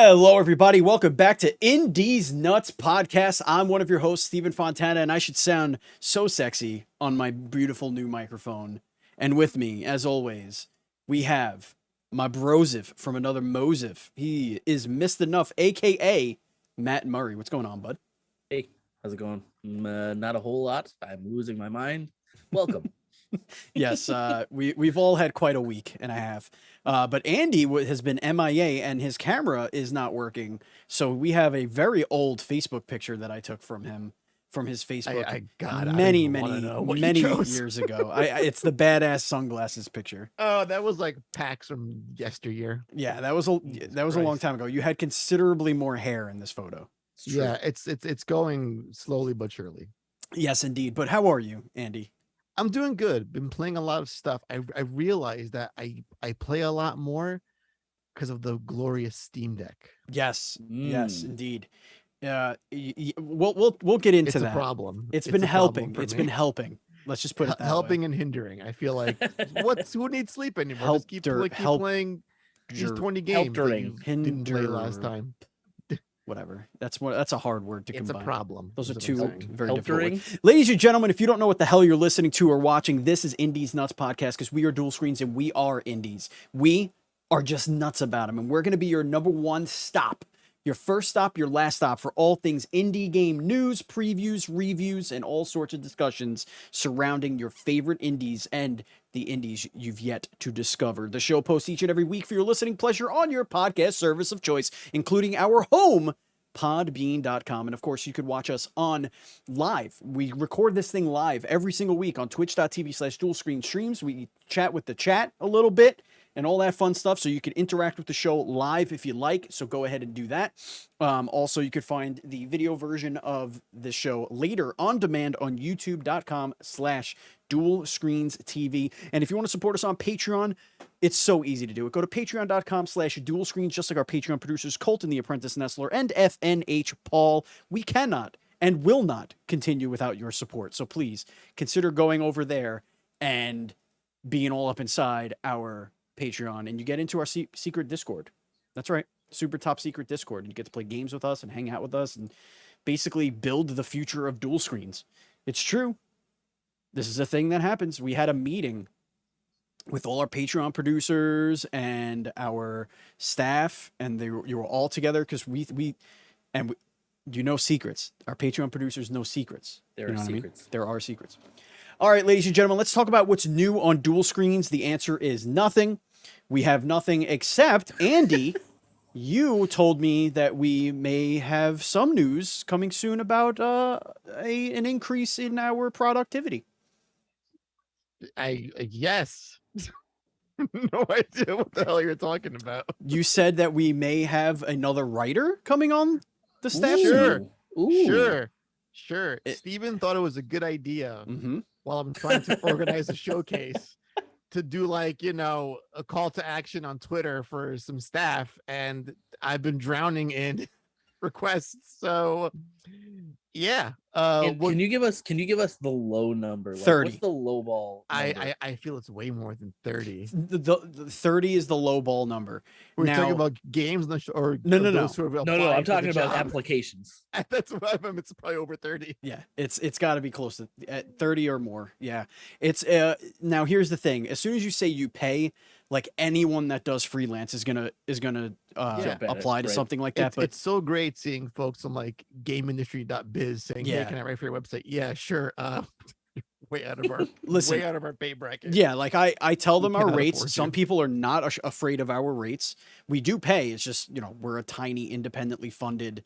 Hello, everybody. Welcome back to Indies Nuts Podcast. I'm one of your hosts, Stephen Fontana, and I should sound so sexy on my beautiful new microphone. And with me, as always, we have my brosif from another Mosif. He is Missed Enough, aka Matt Murray. What's going on, bud? Hey, how's it going? Not a whole lot. I'm losing my mind. Welcome. Yes, we've all had quite a week and a half. But Andy has been MIA and his camera is not working. So we have a very old Facebook picture that I took from him, from his Facebook many years ago. It's the badass sunglasses picture. Oh, that was like packs from yesteryear. Yeah, that was a long time ago. You had considerably more hair in this photo. Yeah, it's going slowly but surely. Yes, indeed. But how are you, Andy? I'm doing good. Been playing a lot of stuff. I realized that I play a lot more because of the glorious Steam Deck. Yes, yes, indeed. We'll get into that. It's a problem. It's been helping. It's been helping. Let's just put it that helping way. and hindering. I feel like who needs sleep anymore? Just keep playing these 20 games that you didn't play last time. Whatever. That's a hard word to combine. It's a problem. Those are two very different words. Ladies and gentlemen, if you don't know what the hell you're listening to or watching, this is Indies Nuts Podcast because we are dual screens and we are indies. We are just nuts about them, and we're going to be your number one stop, your first stop, your last stop for all things indie game news, previews, reviews, and all sorts of discussions surrounding your favorite indies and the indies you've yet to discover. The show posts each and every week for your listening pleasure on your podcast service of choice, including our home, podbean.com. And of course, you could watch us on live. We record this thing live every single week on twitch.tv/dual screen streams. We chat with the chat a little bit and all that fun stuff. So you can interact with the show live if you like. So go ahead and do that. Also, you could find the video version of the show later on demand on youtube.com/dual screens TV. And if you want to support us on Patreon, it's so easy to do it. Go to patreon.com/dual screens, just like our Patreon producers, Colton the Apprentice Nestler and FNH Paul. We cannot and will not continue without your support. So please consider going over there and being all up inside our Patreon, and you get into our secret Discord. That's right, super top secret Discord, and you get to play games with us and hang out with us and basically build the future of dual screens. It's true. This is a thing that happens. We had a meeting with all our Patreon producers and our staff, and you were all together because you know secrets. Our Patreon producers know secrets. There are secrets. I mean? There are secrets. All right, ladies and gentlemen, let's talk about what's new on dual screens. The answer is nothing. We have nothing except, Andy, you told me that we may have some news coming soon about an increase in our productivity. Yes. No idea what the hell you're talking about. You said that we may have another writer coming on the staff. Sure. Steven thought it was a good idea while I'm trying to organize a showcase to do like, a call to action on Twitter for some staff, and I've been drowning in requests. So yeah. Can you give us the low number? 30. What's the low ball number? I feel it's way more than 30. The 30 is the low ball number. We're talking about games or no. No, I'm talking about applications. That's what I mean. It's probably over 30. Yeah, it's got to be close to 30 or more. Yeah, it's now here's the thing. As soon as you say you pay, like anyone that does freelance is gonna apply to something like that. But it's so great seeing folks on like gameindustry.biz saying, "Hey, can I write for your website?" Yeah, sure. Way out of our way out of our pay bracket. Yeah, like I tell them our rates. Some people are not afraid of our rates. We do pay. It's just we're a tiny independently funded.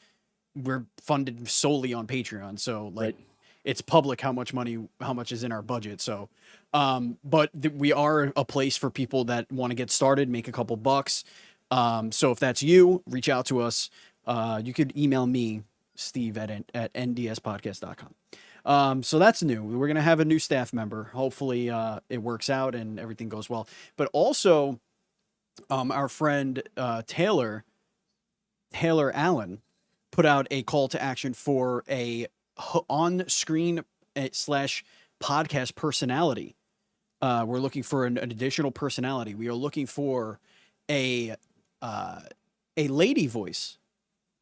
We're funded solely on Patreon, so like it's public how much is in our budget. So, but we are a place for people that want to get started, make a couple bucks. So if that's you, reach out to us. You could email me, Steve at ndspodcast.com. So that's new. We're going to have a new staff member. Hopefully it works out and everything goes well. But also our friend Taylor Allen put out a call to action for a on-screen / podcast personality. We're looking for an additional personality. We are looking for a a lady voice,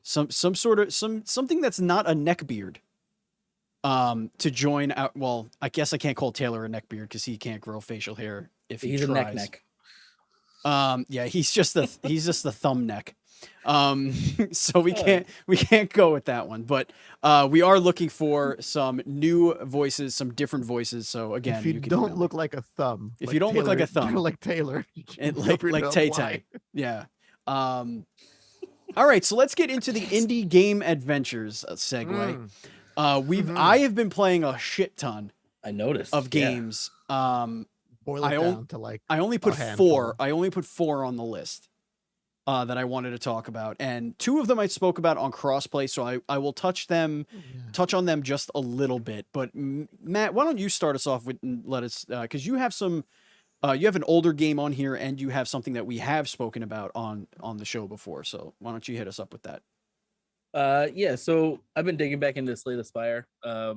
something that's not a neckbeard, to join out. Well, I guess I can't call Taylor a neckbeard because he can't grow facial hair if he He's tries. a neck. Yeah, he's just the thumb neck. So we can't go with that one, but we are looking for some new voices, some different voices. So again, if you can don't look like a thumb, if like you don't look like a thumb, like Taylor, and feel free like to Tay apply. Tay, yeah. All right, so let's get into the indie game adventures segue. I have been playing a shit ton I noticed of games. Boil it down to like I only put a handful. 4. I only put 4 on the list that I wanted to talk about, and 2 of them I spoke about on crossplay. So I will touch on them just a little bit. But Matt, why don't you start us off with and let us, because you have some. You have an older game on here, and you have something that we have spoken about on the show before. So why don't you hit us up with that? Yeah, so I've been digging back into Slay the Spire. I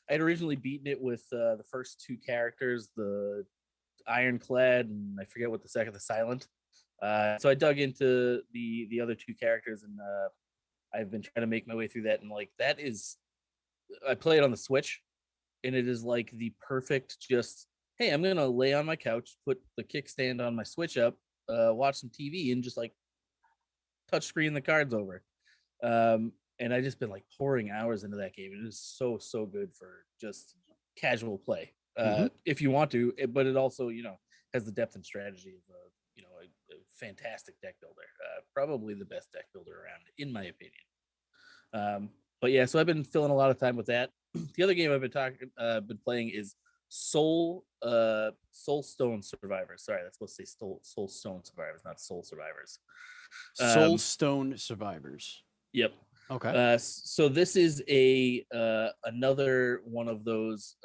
had originally beaten it with the first 2 characters, the Ironclad, and I forget what the second, the Silent. So I dug into the other 2 characters, and I've been trying to make my way through that. And like that is, I play it on the Switch, and it is like the perfect just. Hey, I'm gonna lay on my couch, put the kickstand on my Switch up, watch some TV, and just like touch screen the cards over. And I just been like pouring hours into that game. It is so good for just casual play, if you want to. But it also, has the depth and strategy of a fantastic deck builder. Probably the best deck builder around, in my opinion. But yeah, so I've been filling a lot of time with that. The other game I've been playing is Soulstone Survivors. Sorry, that's supposed to say Soulstone Survivors, not Soul Survivors. Soulstone Survivors. Yep. Okay. So this is another one of those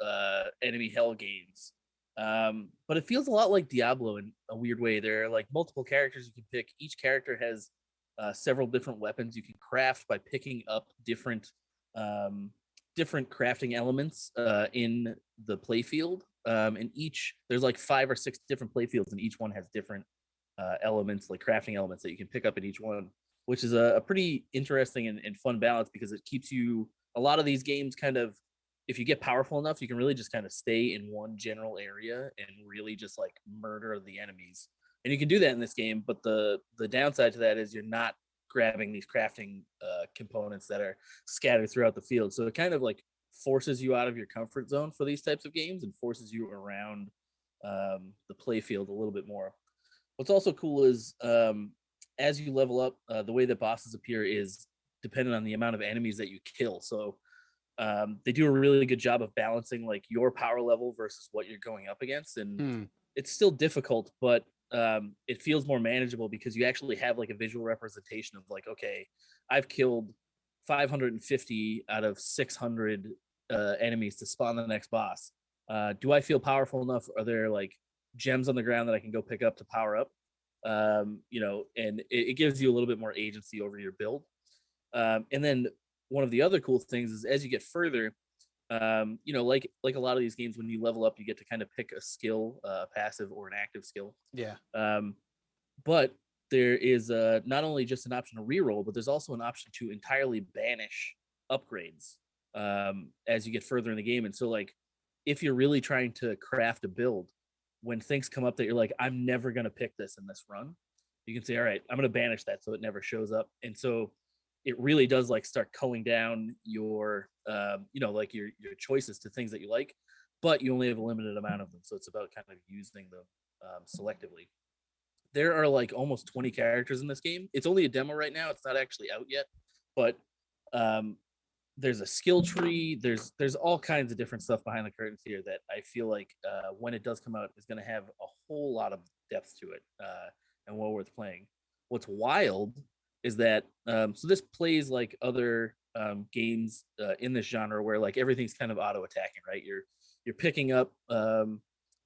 enemy hell games. But it feels a lot like Diablo in a weird way. There are like multiple characters you can pick. Each character has several different weapons you can craft by picking up different crafting elements in the playfield. And there's like 5 or 6 different playfields, and each one has different elements, like crafting elements that you can pick up in each one, which is a pretty interesting and fun balance, because it keeps you, a lot of these games kind of, if you get powerful enough, you can really just kind of stay in one general area and really just like murder the enemies. And you can do that in this game, but the downside to that is you're not grabbing these crafting components that are scattered throughout the field. So it kind of like forces you out of your comfort zone for these types of games and forces you around the play field a little bit more. What's also cool is as you level up, the way that bosses appear is dependent on the amount of enemies that you kill. So they do a really good job of balancing like your power level versus what you're going up against. And it's still difficult, but it feels more manageable because you actually have like a visual representation of like, okay, I've killed 550 out of 600 enemies to spawn the next boss. Do I feel powerful enough? Are there like gems on the ground that I can go pick up to power up? And it gives you a little bit more agency over your build. And then one of the other cool things is as you get further, like a lot of these games, when you level up, you get to kind of pick a skill, a passive or an active skill. Yeah. But there is not only just an option to reroll, but there's also an option to entirely banish upgrades as you get further in the game. And so, like, if you're really trying to craft a build, when things come up that you're like, I'm never going to pick this in this run, you can say, all right, I'm going to banish that so it never shows up. And so it really does like start culling down your, like your choices to things that you like, but you only have a limited amount of them. So it's about kind of using them selectively. There are like almost 20 characters in this game. It's only a demo right now. It's not actually out yet, but there's a skill tree. There's all kinds of different stuff behind the curtains here that I feel like when it does come out is going to have a whole lot of depth to it and well worth playing. What's wild is that so this plays like other games in this genre where like everything's kind of auto attacking, right? You're picking up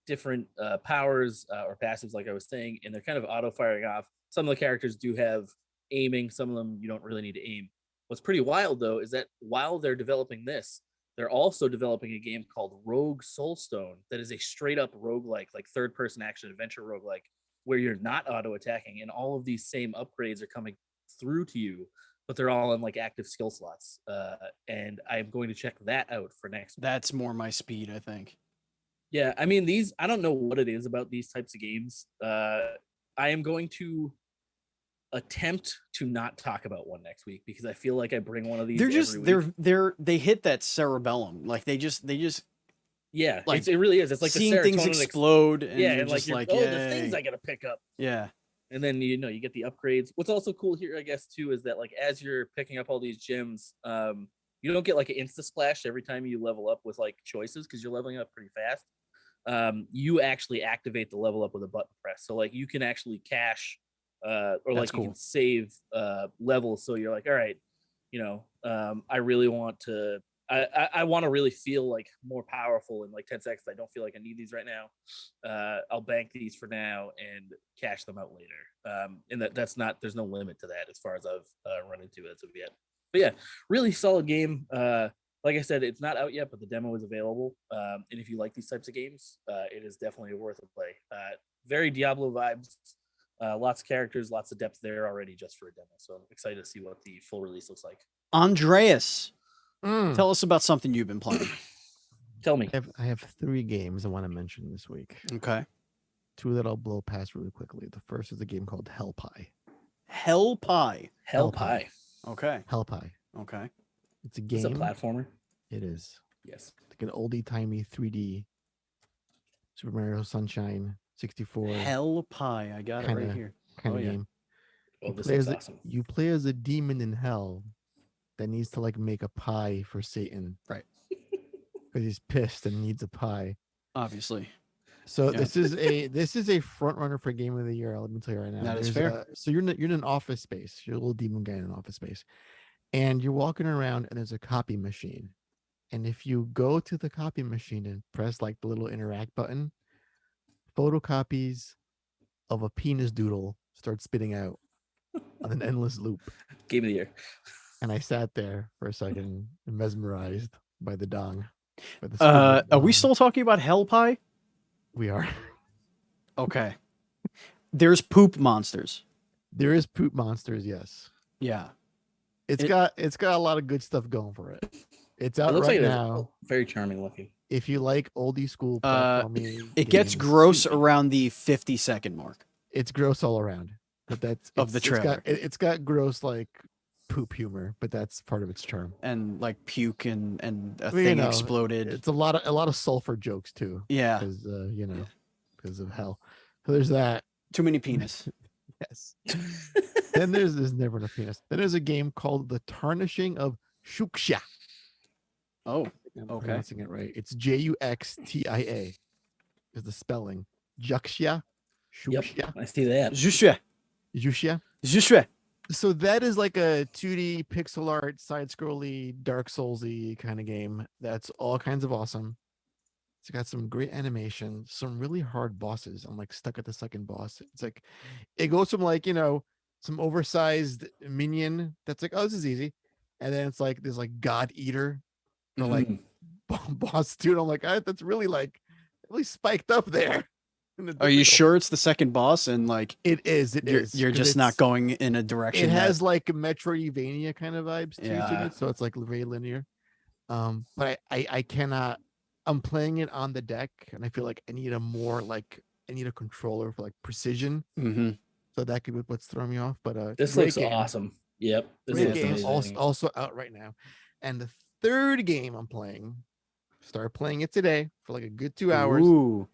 different powers or passives, like I was saying, and they're kind of auto firing off. Some of the characters do have aiming, some of them you don't really need to aim. What's pretty wild though is that while they're developing this, they're also developing a game called Rogue Soulstone that is a straight up roguelike, like third person action adventure roguelike, where you're not auto attacking, and all of these same upgrades are coming through to you, but they're all in like active skill slots. And I'm going to check that out for next week. That's more my speed, I think. Yeah, I mean, these, I don't know what it is about these types of games. I am going to attempt to not talk about one next week because I feel like I bring one of these. They hit that cerebellum. Like they just yeah, like it really is. It's like seeing the things explode. And yeah, you're and just like, like, oh, the things I gotta pick up. Yeah. And then you get the upgrades. What's also cool here, I guess, too, is that like as you're picking up all these gems, you don't get like an insta splash every time you level up with like choices because you're leveling up pretty fast. You actually activate the level up with a button press. So like you can actually cache or like you can save levels. So you're like, all right, I really want to I want to really feel like more powerful in like 10 seconds. I don't feel like I need these right now. I'll bank these for now and cash them out later. And that's not, there's no limit to that as far as I've run into it as of yet. But yeah, really solid game. Like I said, it's not out yet, but the demo is available. And if you like these types of games, it is definitely worth a play. Very Diablo vibes. Lots of characters, lots of depth there already just for a demo. So I'm excited to see what the full release looks like. Andreas, tell us about something you've been playing. Tell me. I have 3 games I want to mention this week. Okay. 2 that I'll blow past really quickly. The first is a game called Hell Pie. Hell Pie. Hell Pie. Okay. Hell Pie. Okay. It's a game. It's a platformer. It is. Yes. Like an oldie timey 3D Super Mario Sunshine 64. Hell Pie. I got it right here. Kind of game. Oh, this is awesome. You play as a demon in hell that needs to like make a pie for Satan. Right. Because he's pissed and needs a pie. Obviously. So this is a front runner for Game of the Year. Let me tell you right now. That is fair. So you're in an office space. You're a little demon guy in an office space, and you're walking around, and there's a copy machine. And if you go to the copy machine and press like the little interact button, photocopies of a penis doodle start spitting out on an endless loop. Game of the Year. And I sat there for a second, mesmerized by the dong. Are we still talking about Hell Pie? We are. Okay. There's poop monsters. There is poop monsters, yes. Yeah. It's got a lot of good stuff going for it. It's out right now. Very charming looking. If you like oldie school platforming, it gets gross around the 50-second mark. It's gross all around. But that's of the trailer. It's got gross like poop humor, but that's part of its charm. And like puke and a thing exploded. It's a lot of sulfur jokes too. Yeah. Because because of hell. So there's that. Too many penis. Yes. Then there's never enough penis. Then there's a game called The Tarnishing of Shuxia. Oh, I'm okay. pronouncing it right. It's Juxtia is the spelling. Juxia. Shuxia. Yep, I see that. Juxia. So that is like a 2D pixel art, side-scrolly, Dark Souls-y kind of game. That's all kinds of awesome. It's got some great animation, some really hard bosses. I'm like stuck at the second boss. It's like it goes from like, some oversized minion that's like, oh, this is easy. And then it's like there's like God Eater or like boss dude. I'm like, that's really spiked up there. Are you sure it's the second boss? And like it is. You're just not going in a direction. It has like Metroidvania kind of vibes too, Yeah. to it, so it's like very linear. But I cannot. I'm playing it on the deck, and I feel like I need a controller for like precision. Mm-hmm. So that could be what's throwing me off. But this looks awesome. Yep. This game also out right now. And the third game I'm playing, start playing it today for like a good 2 hours. Ooh.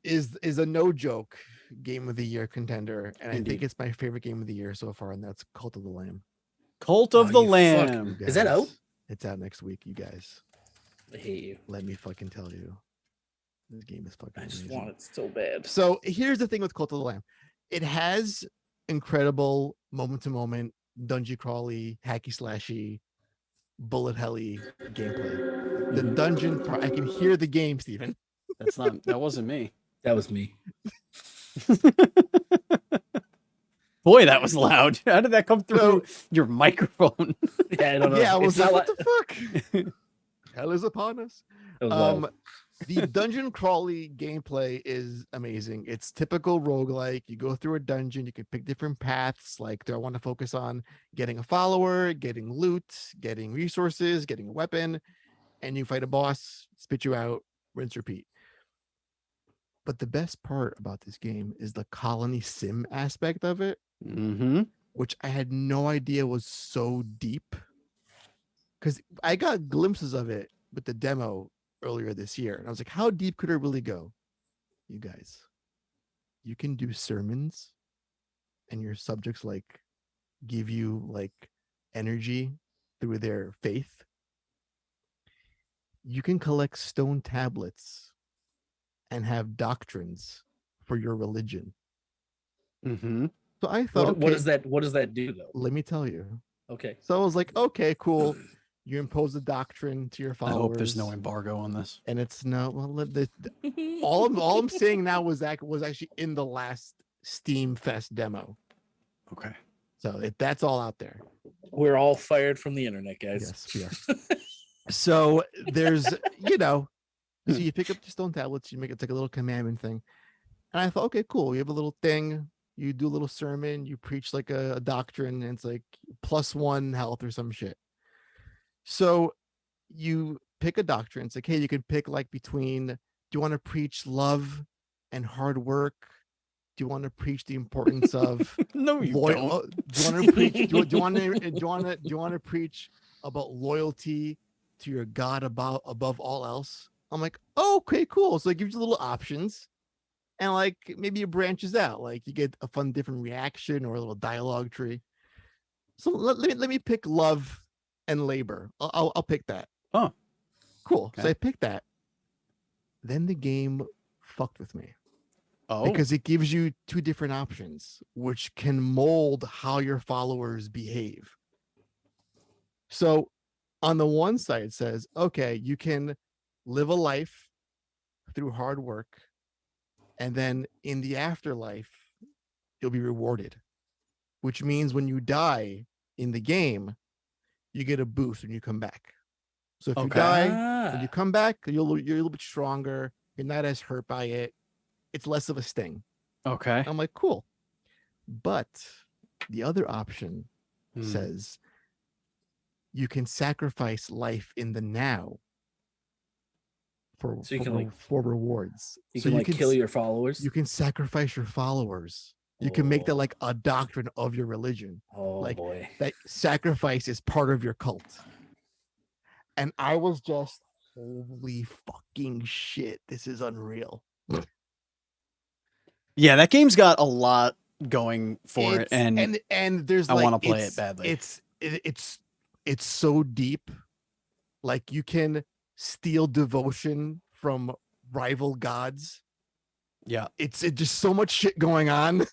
Is a no joke Game of the Year contender, and Indeed. I think it's my favorite Game of the Year so far, and that's Cult of the Lamb. Cult of the Lamb. Is that out? It's out next week, you guys. I hate you. Let me fucking tell you. This game is fucking amazing. I just want it so bad. So here's the thing with Cult of the Lamb. It has incredible moment-to-moment, dungeon crawly, hacky slashy, bullet helly gameplay. The dungeon part, I can hear the game, Steven. That wasn't me. That was me. Boy, that was loud. How did that come through your microphone? Yeah, I don't know. Yeah, I was like, what the fuck? Hell is upon us. The dungeon crawly gameplay is amazing. It's typical roguelike. You go through a dungeon, you can pick different paths. Like, do I want to focus on getting a follower, getting loot, getting resources, getting a weapon, and you fight a boss, spit you out, rinse, repeat. But the best part about this game is the colony sim aspect of it, which I had no idea was so deep. Because I got glimpses of it with the demo earlier this year. And I was like, how deep could it really go? You guys, you can do sermons and your subjects like give you like energy through their faith. You can collect stone tablets and have doctrines for your religion. So I thought, what does that do though? Let me tell you. Okay. So I was like, okay, cool. You impose a doctrine to your followers. I hope there's no embargo on this. And it's no. Well, all I'm saying now was actually in the last Steam Fest demo. Okay. So that's all out there. We're all fired from the internet, guys. Yes, we are. So there's, so you pick up the stone tablets, you make it like a little commandment thing. And I thought, okay, cool. You have a little thing. You do a little sermon. You preach like a doctrine, and it's like +1 health or some shit. So you pick a doctrine. It's like, hey, you can pick like between, do you want to preach love and hard work? Do you want to preach the importance of no, you don't. Do you want to preach? Do you want to preach about loyalty to your God above all else? I'm like, oh, okay, cool. So it gives you little options, and like maybe it branches out. Like you get a fun different reaction or a little dialogue tree. So let me pick love and labor. I'll pick that. Oh, cool. Okay. So I picked that. Then the game fucked with me. Oh, Because it gives you 2 different options, which can mold how your followers behave. So on the one side, it says, okay, you can live a life through hard work, and then in the afterlife, you'll be rewarded, which means when you die in the game, you get a boost when you come back. So if you die, when you come back, you're a little bit stronger. You're not as hurt by it. It's less of a sting. okay. I'm like, cool. But the other option says you can sacrifice life in the now for rewards. You can kill your followers. You can sacrifice your followers. You can make that like a doctrine of your religion. Oh, like boy. That sacrifice is part of your cult. And I was just, holy fucking shit. This is unreal. Yeah, that game's got a lot going for it, and there's I like, want to play it badly. It's so deep. Like you can steal devotion from rival gods. Yeah, it's just so much shit going on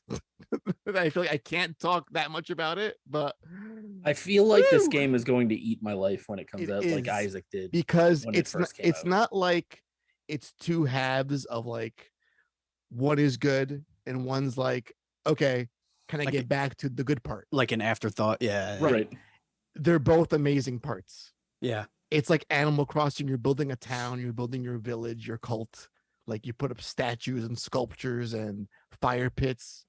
that I feel like I can't talk that much about it. But I feel like this game is going to eat my life when it comes out, like Isaac did. Because it's not like it's 2 halves of like one is good and one's like, okay, can I get back to the good part? Like an afterthought. Yeah. Right. They're both amazing parts. Yeah. It's like Animal Crossing. You're building a town, you're building your village, your cult. Like you put up statues and sculptures and fire pits.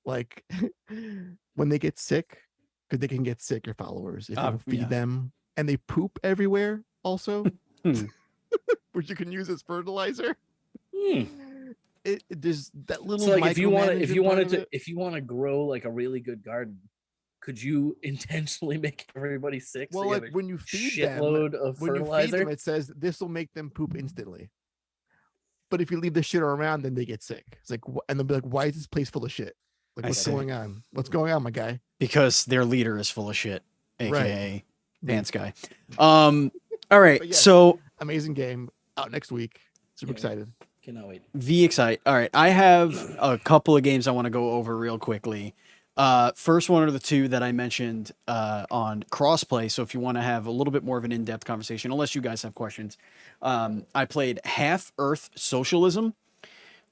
Like when they get sick, because they can get sick, your followers, if you don't feed them, and they poop everywhere also, which you can use as fertilizer. There's that little. So like if you want to grow like a really good garden, could you intentionally make everybody sick? Well, so like when you feed them, of fertilizer, it says this will make them poop instantly. But if you leave the shit around, then they get sick. It's like, and they'll be like, "Why is this place full of shit? Like, what's going on? What's going on, my guy?" Because their leader is full of shit, aka Dance Guy. All right, yeah, so amazing game out next week. Super excited. Cannot wait. Excite. All right, I have a couple of games I want to go over real quickly. First one are the 2 that I mentioned on crossplay. So if you want to have a little bit more of an in-depth conversation, unless you guys have questions, I played Half-Earth Socialism,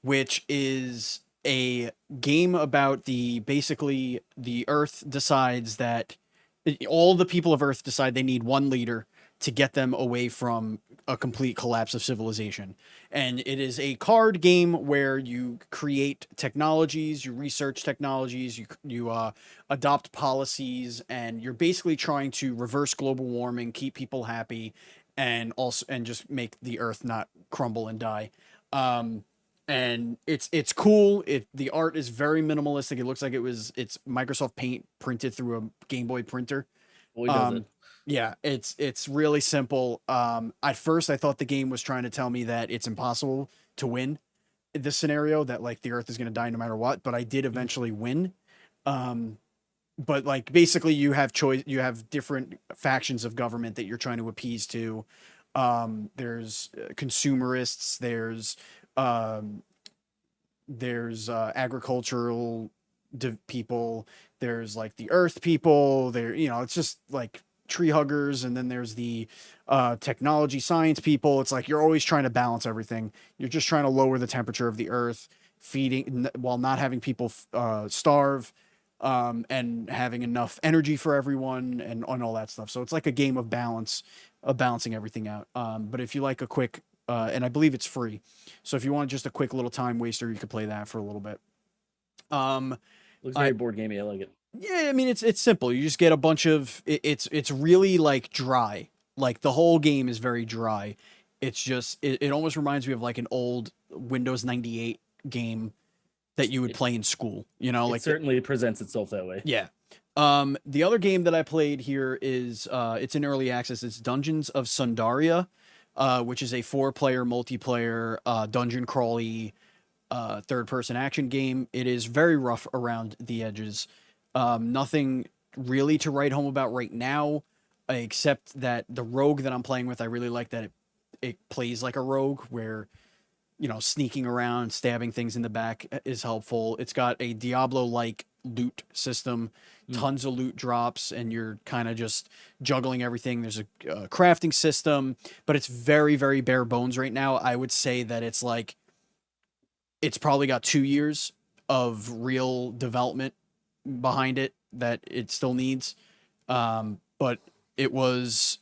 which is a game about basically the Earth decides that all the people of Earth decide they need one leader to get them away from a complete collapse of civilization. And it is a card game where you create technologies, you research technologies, you adopt policies, and you're basically trying to reverse global warming, keep people happy, and just make the earth not crumble and die. And it's cool. The art is very minimalistic. It looks like it's Microsoft Paint printed through a Game Boy printer. Boy, does it. Yeah, it's really simple. At first I thought the game was trying to tell me that it's impossible to win this scenario, that like the earth is going to die no matter what, but I did eventually win. But like basically you have different factions of government that you're trying to appease to. There's consumerists, there's agricultural people, there's like the earth people there, it's just like tree huggers, and then there's the technology science people. It's like you're always trying to balance everything. You're just trying to lower the temperature of the earth, feeding while not having people starve, and having enough energy for everyone, and on all that stuff. So it's like a game of balancing everything out. But if you like a quick and I believe it's free, so if you want just a quick little time waster, you could play that for a little bit. Looks very board gamey. I like it. Yeah, I mean it's simple. You just get a bunch of it's really like dry. Like the whole game is very dry. It's just it almost reminds me of like an old Windows 98 game that you would play in school. Like it certainly presents itself that way. Yeah. The other game that I played here is it's in early access. It's Dungeons of Sundaria, which is a 4-player multiplayer dungeon crawly third-person action game. It is very rough around the edges. Nothing really to write home about right now, except that the rogue that I'm playing with, I really like that it plays like a rogue, where sneaking around, stabbing things in the back is helpful. It's got a Diablo-like loot system, tons of loot drops, and you're kind of just juggling everything. There's a crafting system, but it's very, very bare bones right now. I would say that it's probably got 2 years of real development behind it that it still needs. But it was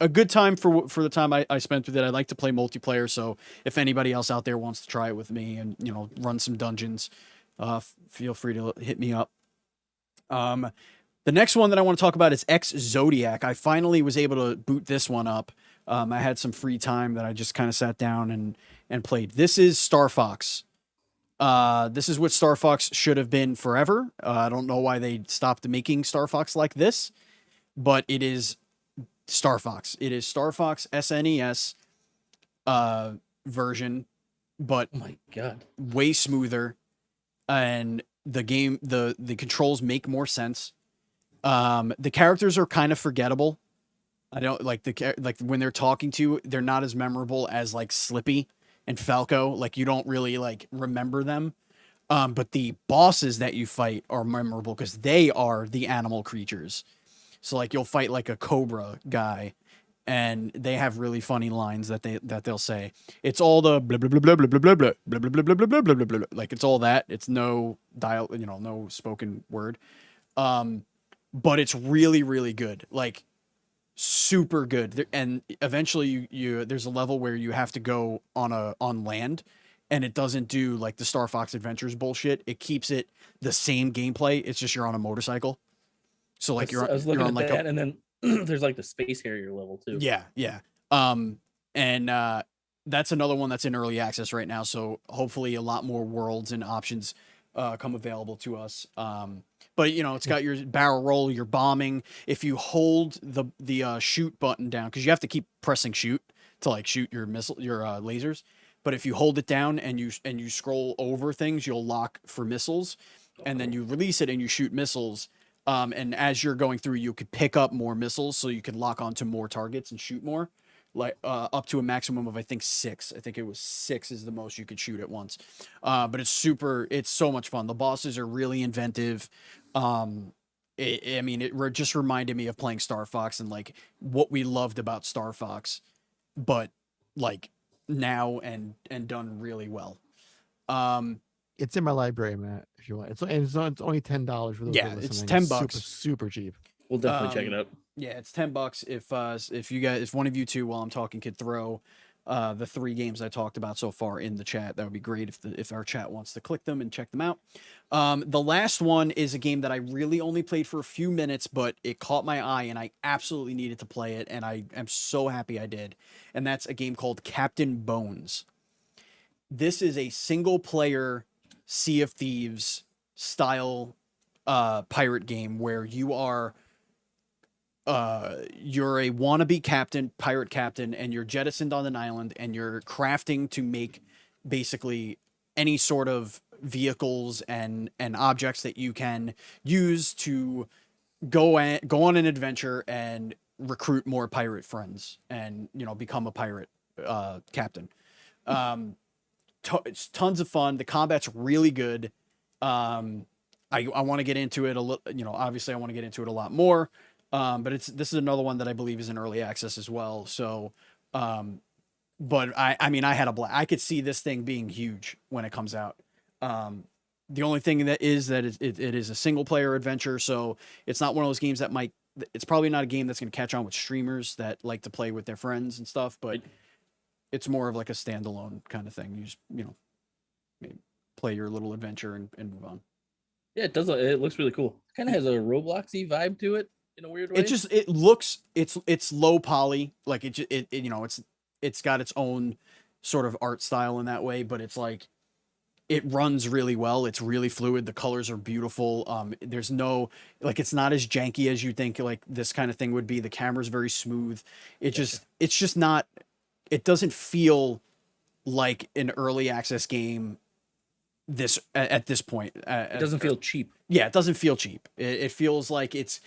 a good time for the time I spent with it. I like to play multiplayer, so if anybody else out there wants to try it with me and run some dungeons, feel free to hit me up. The next one that I want to talk about is Ex-Zodiac. I finally was able to boot this one up. I had some free time that I just kind of sat down and played. This is Star Fox. This is what Star Fox should have been forever. I don't know why they stopped making Star Fox like this, but it is Star Fox. It is Star Fox SNES version, but oh my god, way smoother, and the game the controls make more sense. The characters are kind of forgettable. I don't like when they're talking to you, they're not as memorable as like Slippy and Falco. Like you don't really like remember them. But the bosses that you fight are memorable because they are the animal creatures. So like you'll fight like a cobra guy, and they have really funny lines that they'll say. It's all the blah blah blah blah blah blah blah blah blah blah blah blah blah blah blah blah. Like it's all that. It's no no spoken word. But it's really, really good. Like super good. And eventually you there's a level where you have to go on land, and it doesn't do like the Star Fox Adventures bullshit. It keeps it the same gameplay. It's just you're on a motorcycle. So like I was looking at like that, and then there's like the Space Harrier level too. Yeah. And that's another one that's in early access right now. So hopefully a lot more worlds and options come available to us. But it's got your barrel roll, your bombing. If you hold the shoot button down, because you have to keep pressing shoot to like shoot your lasers. But if you hold it down and you scroll over things, you'll lock for missiles, and then you release it and you shoot missiles. And as you're going through, you could pick up more missiles, so you can lock onto more targets and shoot more, like up to a maximum of I think 6. I think it was 6 is the most you could shoot at once. But it's so much fun. The bosses are really inventive. It just reminded me of playing Star Fox and like what we loved about Star Fox, but like now and done really well. It's in my library, Matt. If you want, it's only $10 for those. Yeah, it's $10. Super cheap. We'll definitely check it out. Yeah, it's $10 if one of you two while I'm talking could throw the 3 games I talked about so far in the chat. That would be great if our chat wants to click them and check them out. The last one is a game that I really only played for a few minutes, but it caught my eye and I absolutely needed to play it, and I am so happy I did. And that's a game called Captain Bones. This is a single player Sea of Thieves style pirate game where you're a wannabe pirate captain, and you're jettisoned on an island, and you're crafting to make basically any sort of vehicles and objects that you can use to go on an adventure and recruit more pirate friends and, become a pirate captain. It's tons of fun. The combat's really good. I want to get into it a little, obviously I want to get into it a lot more. But this is another one that I believe is in early access as well. So, but I mean, I had a blast. I could see this thing being huge when it comes out. The only thing that is that it is a single player adventure. So it's not one of those games it's probably not a game that's going to catch on with streamers that like to play with their friends and stuff, but it's more of like a standalone kind of thing. You just, maybe play your little adventure and move on. Yeah, it does. It looks really cool. Kind of has a Roblox-y vibe to it in a weird way. It's low poly. Like it's got its own sort of art style in that way, but it's like, it runs really well. It's really fluid. The colors are beautiful. There's no, like, it's not as janky as you think like this kind of thing would be. The camera's very smooth. It's just not, it doesn't feel like an early access game at this point. It doesn't feel cheap. Yeah, it doesn't feel cheap. It feels like it's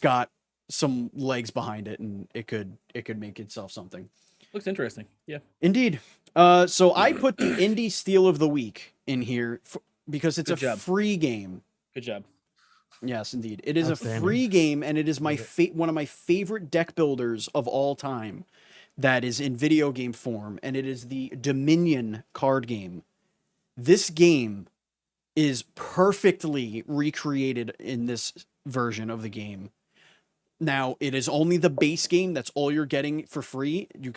got some legs behind it, and it could make itself something. Looks interesting. Yeah, indeed. So I put the indie steal of the week in here because it's free game. Good job. Yes, indeed. It is a free game, and it is one of my favorite deck builders of all time that is in video game form, and it is the Dominion card game. This game is perfectly recreated in this version of the game. Now, it is only the base game. That's all you're getting for free. You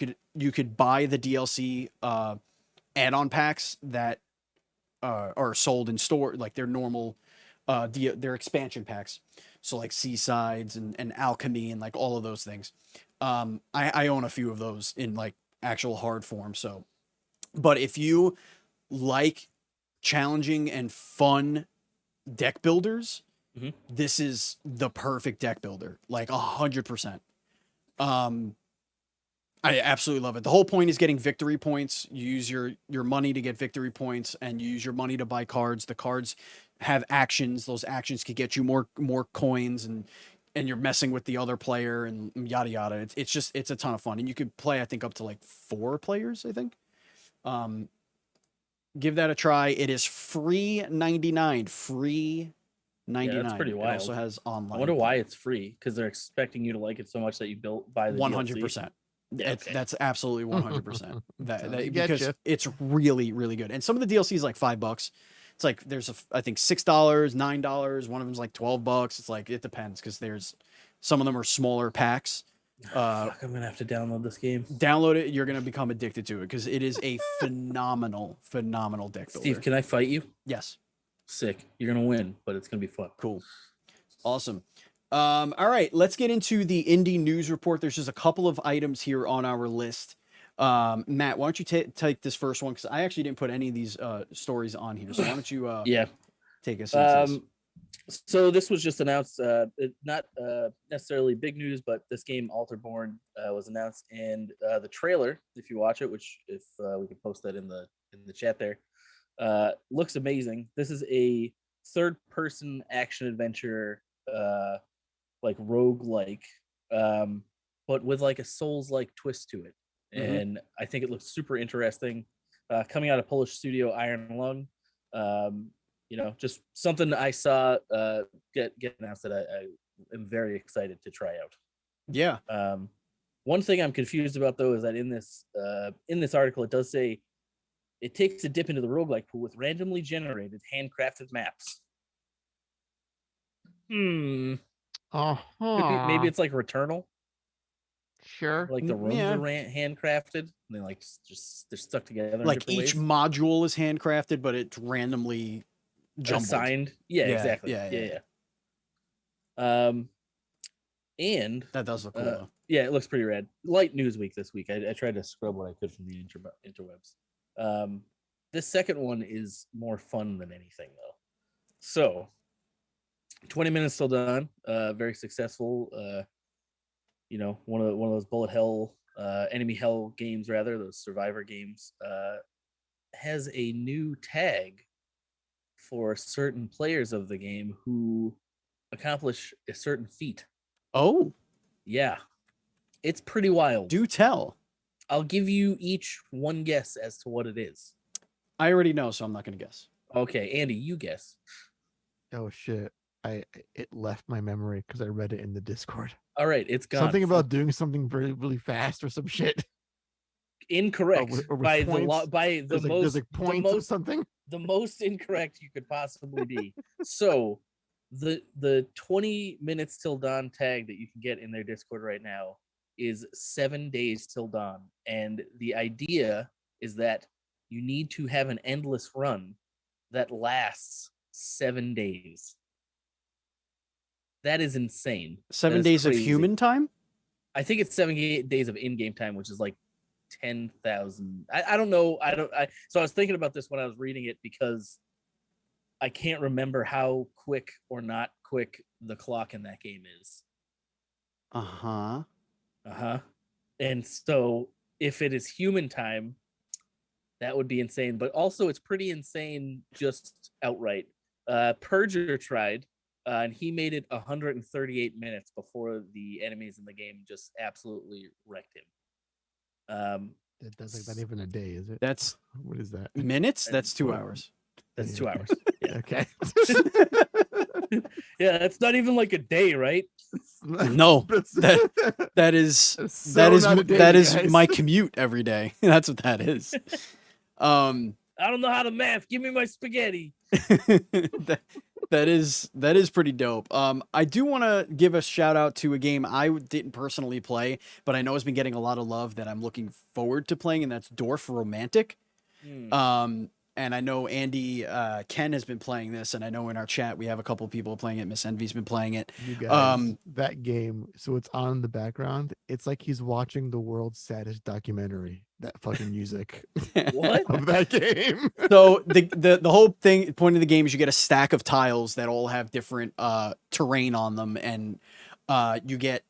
could buy the DLC add-on packs that are sold in store, like their normal their expansion packs. So like Seasides and Alchemy and like all of those things. I own a few of those in like actual hard form. So, but if you like challenging and fun deck builders, this is the perfect deck builder, like 100%. I absolutely love it. The whole point is getting victory points. You use your money to get victory points, and you use your money to buy cards. The cards have actions. Those actions could get you more coins, and you're messing with the other player and yada yada. It's a ton of fun, and you could play, I think, up to like 4 players, I think. Give that a try. It is free 99. Free 99. Yeah, that's pretty wild. It also has online. I wonder why it's free, because they're expecting you to like it so much that you buy the 100%. DLC. Yeah, okay. That's absolutely 100%. Because it's really, really good. And some of the DLC is like $5. It's like there's I think $6, $9. One of them's like $12. It's like, it depends, because there's some of them are smaller packs. I'm gonna have to download this game. Download it. You're gonna become addicted to it, because it is a phenomenal deck builder. Steve, can I fight you? Yes. Sick. You're gonna win, but it's gonna be fun. Cool. Awesome. All right, let's get into the indie news report. There's just a couple of items here on our list. Matt, why don't you take this first one, because I actually didn't put any of these stories on here. So why don't you take us into this? So this was just announced, not necessarily big news, but this game Alterborn was announced, and the trailer, if you watch it, which if we can post that in the chat there, looks amazing. This is a third-person action adventure, like roguelike, but with like a Souls-like twist to it, and I think it looks super interesting. Coming out of Polish studio Iron Lung. Just something I saw get announced that I am very excited to try out. Yeah. One thing I'm confused about, though, is that in this article, it does say it takes a dip into the roguelike pool with randomly generated handcrafted maps. Maybe it's like Returnal. Sure. Like the rooms Yeah. are handcrafted. And they like just they're stuck together. In Like different each ways. module is handcrafted, but it's randomly jumbled. Assigned. Yeah, exactly. Yeah. And that does look cool. Though. Yeah, it looks pretty rad. Light news week this week. I tried to scrub what I could from the interwebs. This second one is more fun than anything, though. So, 20 minutes till dawn. Very successful. One of those bullet hell, enemy hell games, rather, those survivor games. Has a new tag for certain players of the game who accomplish a certain feat. Oh, yeah, it's pretty wild. Do tell. I'll give you each one guess as to what it is. I already know, so I'm not going to guess. Okay, Andy, you guess. Oh shit! It left my memory because I read it in the Discord. All right, it's gone. Something about doing something really, really fast or some shit. Incorrect. By the most incorrect you could possibly be. So the 20 minutes till dawn tag that you can get in their Discord right now is 7 days till dawn, and the idea is that you need to have an endless run that lasts 7 days. That is insane. 7 days of human time? I think it's 7 days of in-game time, which is like 10,000. I don't know. So I was thinking about this when I was reading it because I can't remember how quick or not quick the clock in that game is. And so if it is human time, that would be insane. But also it's pretty insane just outright. Purger tried, and he made it 138 minutes before the enemies in the game just absolutely wrecked him. That's like not even a day, is it? That's what is that? Minutes? That's 2 hours. That's 2 hours. Yeah. Okay. Yeah, that's not even like a day, right? No, that is my commute every day. That's what that is. I don't know how to math. Give me my spaghetti. That is pretty dope. I do want to give a shout out to a game I didn't personally play, but I know has been getting a lot of love that I'm looking forward to playing, and that's Dwarf Romantic. And I know Andy, Ken has been playing this, and I know in our chat we have a couple of people playing it. Miss Envy's been playing it. You guys, that game, so it's on in the background. It's like he's watching the world's saddest documentary. That fucking music. What? Of that game. So the whole point of the game is you get a stack of tiles that all have different terrain on them, and you get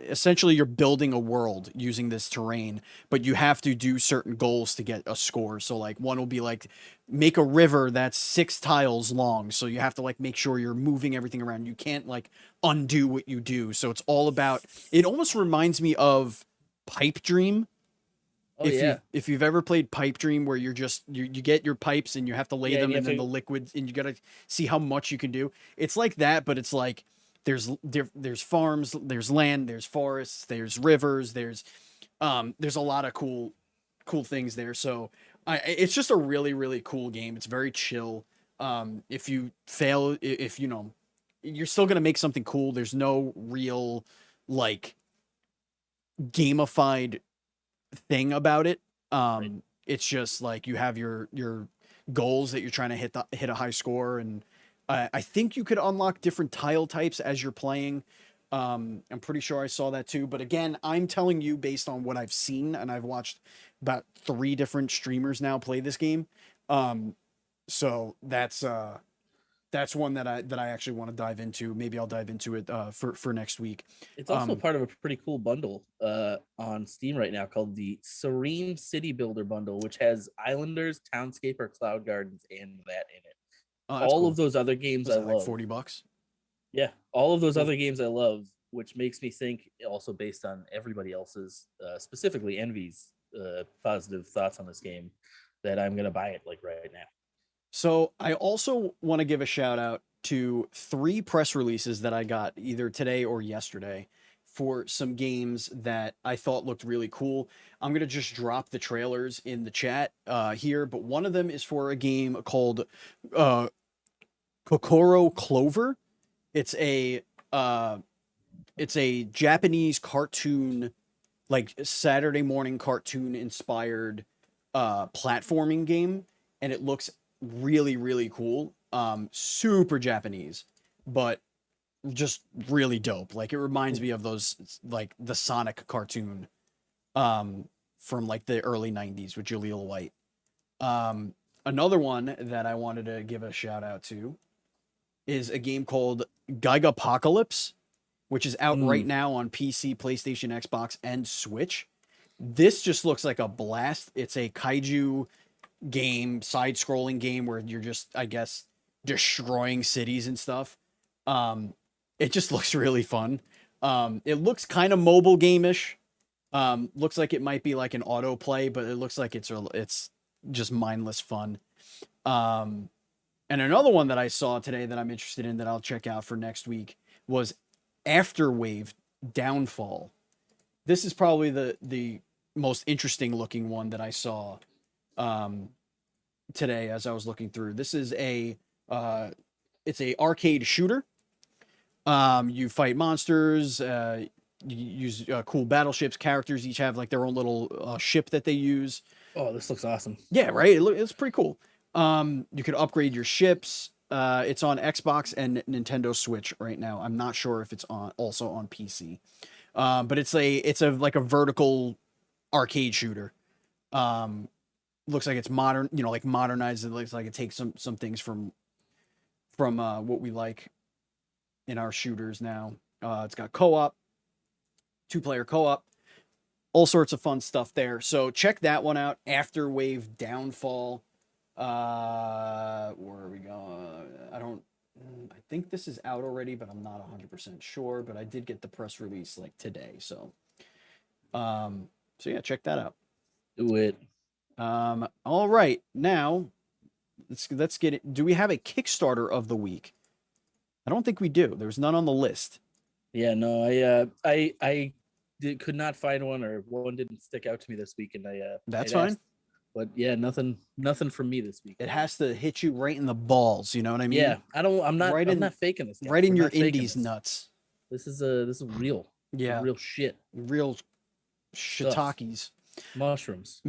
essentially you're building a world using this terrain, but you have to do certain goals to get a score. So like one will be like make a river that's 6 tiles long, so you have to like make sure you're moving everything around. You can't like undo what you do. So it's all about, it almost reminds me of Pipe Dream. If you've ever played Pipe Dream, where you're just you get your pipes and you have to lay them, and then the liquids, and you gotta see how much you can do. It's like that, but it's like there's farms, there's land, there's forests, there's rivers, there's a lot of cool things there. So it's just a really, really cool game. It's very chill. If you fail, if you know, you're still gonna make something cool. There's no real like gamified thing about it. It's just like you have your goals that you're trying to hit a high score, and I think you could unlock different tile types as you're playing. I'm pretty sure I saw that too, but again, I'm telling you based on what I've seen, and I've watched about 3 different streamers now play this game. So that's one that I actually want to dive into. Maybe I'll dive into it for next week. It's also part of a pretty cool bundle on Steam right now called the Serene City Builder bundle, which has Islanders, Townscaper, Cloud Gardens, and that in it. All cool. Of those other games I love. Like $40. Yeah, all of those other games I love, which makes me think, also based on everybody else's, specifically Envy's positive thoughts on this game, that I'm gonna buy it like right now. So I also want to give a shout out to 3 press releases that I got either today or yesterday for some games that I thought looked really cool. I'm going to just drop the trailers in the chat here, but one of them is for a game called Kokoro Clover. It's a it's a Japanese cartoon, like Saturday morning cartoon inspired platforming game, and it looks really, really cool. Super Japanese, but just really dope. Like, it reminds me of those, like the Sonic cartoon from like the early 90s with Jaleel White. Another one that I wanted to give a shout out to is a game called Gigapocalypse, which is out right now on PC, PlayStation, Xbox, and Switch. This just looks like a blast. It's a kaiju game, side-scrolling game where you're just, I guess, destroying cities and stuff. It just looks really fun. It looks kind of mobile game-ish. Looks like it might be like an autoplay, but it looks like it's just mindless fun. And another one that I saw today that I'm interested in that I'll check out for next week was Afterwave Downfall. This is probably the most interesting looking one that I saw today as I was looking through. This is it's a arcade shooter. You fight monsters, you use cool battleships. Characters each have like their own little ship that they use. Oh, this looks awesome. Yeah, right? It's pretty cool. You can upgrade your ships. It's on Xbox and Nintendo Switch right now. I'm not sure if it's also on PC. But it's a like a vertical arcade shooter. Looks like it's modern, like modernized. It looks like it takes some things from what we like in our shooters now. It's got co-op, 2-player co-op, all sorts of fun stuff there. So check that one out. Afterwave Downfall. Where are we going? I think this is out already, but I'm not 100% sure, but I did get the press release like today. So yeah, check that out. Do it. All right. Now let's get it. Do we have a Kickstarter of the week? I don't think we do. There's none on the list. Yeah, no, I could not find one, or one didn't stick out to me this week, and that's fine. Asked, but yeah, nothing from me this week. It has to hit you right in the balls. You know what I mean? Yeah, I'm not faking this. Guys. Right in your indies nuts. This is real. Yeah, real shit. Real shiitakes. Mushrooms.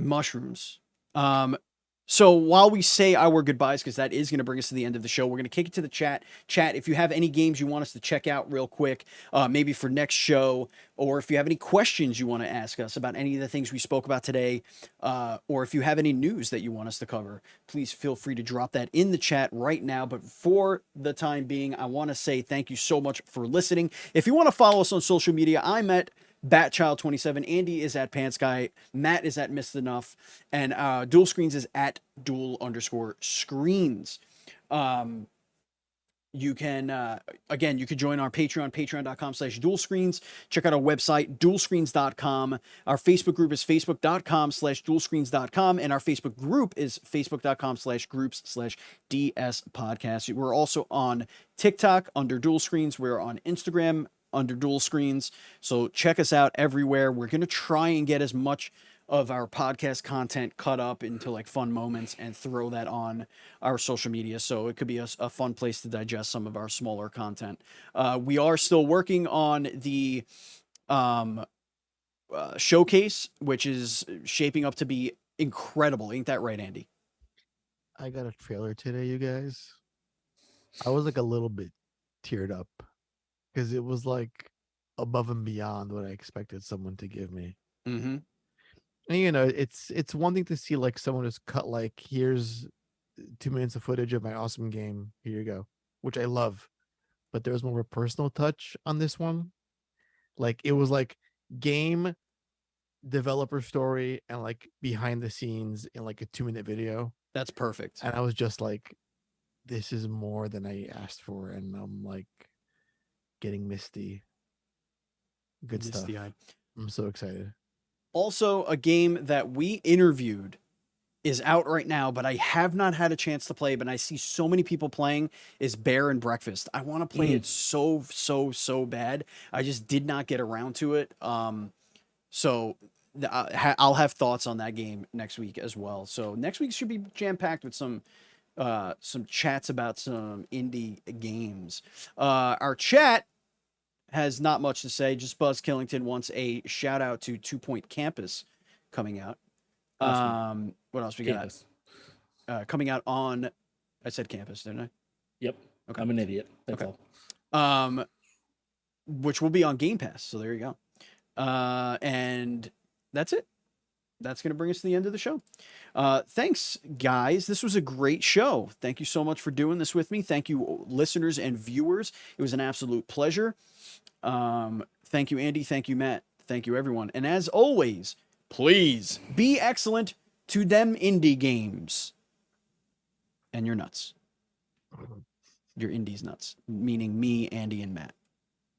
So while we say our goodbyes, because that is going to bring us to the end of the show, we're going to kick it to the chat. Chat, if you have any games you want us to check out real quick, maybe for next show, or if you have any questions you want to ask us about any of the things we spoke about today, or if you have any news that you want us to cover, please feel free to drop that in the chat right now. But for the time being, I want to say thank you so much for listening. If you want to follow us on social media, I'm at Batchild27, Andy is at Pantsky, Matt is at Missed Enough, and Dual Screens is at Dual_Screens. You can, again, you can join our Patreon, patreon.com/dualscreens. Check out our website, dualscreens.com. Our Facebook group is facebook.com/dualscreens.com, and our Facebook group is facebook.com/groups/DS podcast. We're also on TikTok under Dual Screens. We're on Instagram under Dual Screens. So check us out everywhere. We're going to try and get as much of our podcast content cut up into like fun moments and throw that on our social media. So it could be a fun place to digest some of our smaller content. We are still working on the showcase, which is shaping up to be incredible. Ain't that right, Andy? I got a trailer today, you guys. I was like a little bit teared up, because it was like above and beyond what I expected someone to give me. Mm-hmm. And it's one thing to see like someone just cut like, here's 2 minutes of footage of my awesome game, here you go, which I love. But there was more of a personal touch on this one. Like it was like game developer story and like behind the scenes in like a 2-minute video. That's perfect. And I was just like, this is more than I asked for, and I'm like getting misty. Good stuff. I'm so excited. Also, a game that we interviewed is out right now, but I have not had a chance to play, but I see so many people playing, is Bear and Breakfast. I want to play it so bad. I just did not get around to it. So I'll have thoughts on that game next week as well. So next week should be jam-packed with some chats about some indie games. Our chat has not much to say. Just Buzz Killington wants a shout out to 2 Point Campus coming out. Awesome. What else we Campus. got? Coming out on, I said campus, didn't I? Yep. Okay. I'm an idiot. That's Okay. all. Which will be on Game Pass. So there you go. And that's it. That's going to bring us to the end of the show. Thanks, guys. This was a great show. Thank you so much for doing this with me. Thank you, listeners and viewers. It was an absolute pleasure. Thank you, Andy. Thank you, Matt. Thank you, everyone. And as always, please be excellent to them indie games. And you're nuts. Your indies nuts. Meaning me, Andy, and Matt.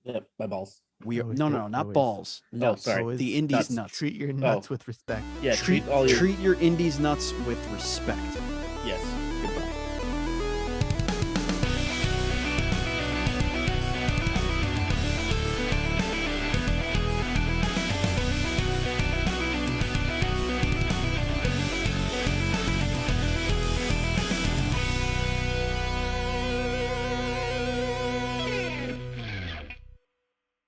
Yep, my balls. We are Always no, good, not always. balls. No, Nuts. sorry. Always The indies nuts. Treat your nuts with respect. Yeah, treat all your treat your indies nuts with respect. yes.